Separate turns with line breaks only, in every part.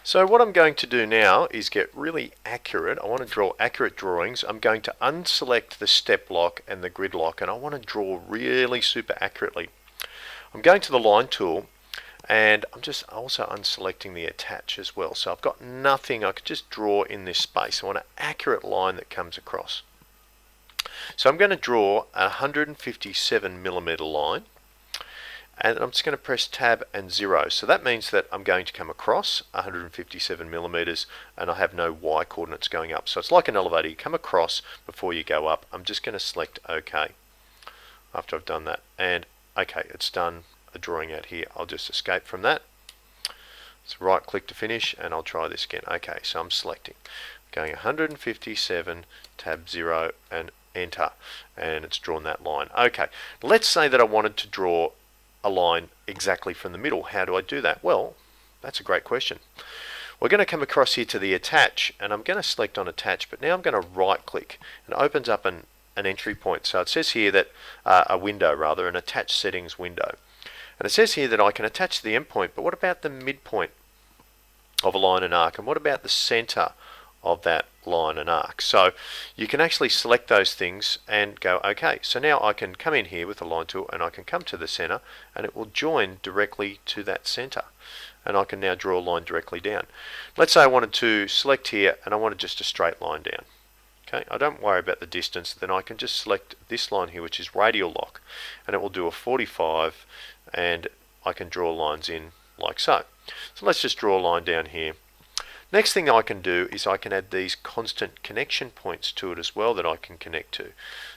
So what I'm going to do now is get really accurate. I want to draw accurate drawings. I'm going to unselect the step lock and the grid lock, and I want to draw really super accurately. I'm going to the line tool, and I'm just also unselecting the attach as well. So I've got nothing. I could just draw in this space. I want an accurate line that comes across. So I'm going to draw a 157mm line, and I'm just going to press tab and 0. So that means that I'm going to come across 157mm and I have no y coordinates going up. So it's like an elevator. You come across before you go up. I'm just going to select OK after I've done that. And OK, it's done a drawing out here. I'll just escape from that. So right click to finish, and I'll try this again. OK, so I'm selecting. Going 157, tab 0 and enter. And it's drawn that line. OK, let's say that I wanted to draw a line exactly from the middle. How do I do that? Well, that's a great question. We're going to come across here to the attach, and I'm going to select on attach, but now I'm going to right click, and it opens up an entry point. So it says here that a window, rather, an attach settings window. And it says here that I can attach the endpoint, but what about the midpoint of a line and arc, and what about the center of that line and arc? So you can actually select those things and go OK. So now I can come in here with the line tool, and I can come to the center, and it will join directly to that center, and I can now draw a line directly down. Let's say I wanted to select here and I wanted just a straight line down. Okay, I don't worry about the distance. Then I can just select this line here, which is radial lock, and it will do a 45, and I can draw lines in like so. So let's just draw a line down here. Next thing I can do is I can add these constant connection points to it as well that I can connect to.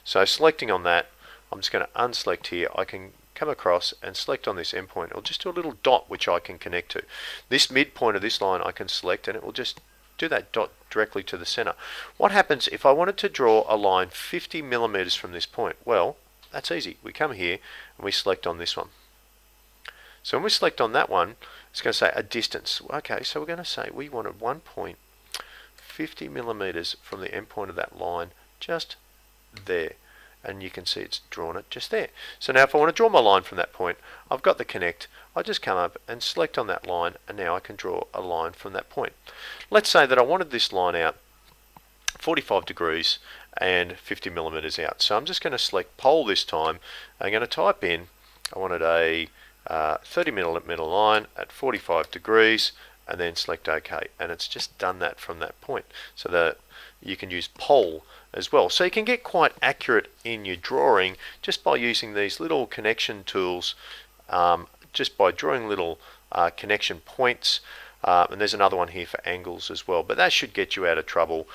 So selecting on that, I'm just going to unselect here. I can come across and select on this endpoint. It'll just do a little dot which I can connect to. This midpoint of this line I can select, and it will just do that dot directly to the center. What happens if I wanted to draw a line 50mm from this point? Well, that's easy. We come here and we select on this one. So when we select on that one, it's going to say a distance. Okay, so we're going to say we wanted 1.50mm from the endpoint of that line just there. And you can see it's drawn it just there. So now if I want to draw my line from that point, I've got the connect. I just come up and select on that line, and now I can draw a line from that point. Let's say that I wanted this line out 45 degrees and 50mm out. So I'm just going to select pole this time. I'm going to type in, I wanted a 30mm line at 45 degrees, and then select OK, and it's just done that from that point. So that you can use pole as well. So you can get quite accurate in your drawing just by using these little connection tools, just by drawing little connection points. And there's another one here for angles as well, but that should get you out of trouble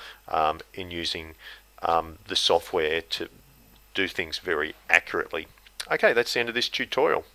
in using the software to do things very accurately. Okay, that's the end of this tutorial.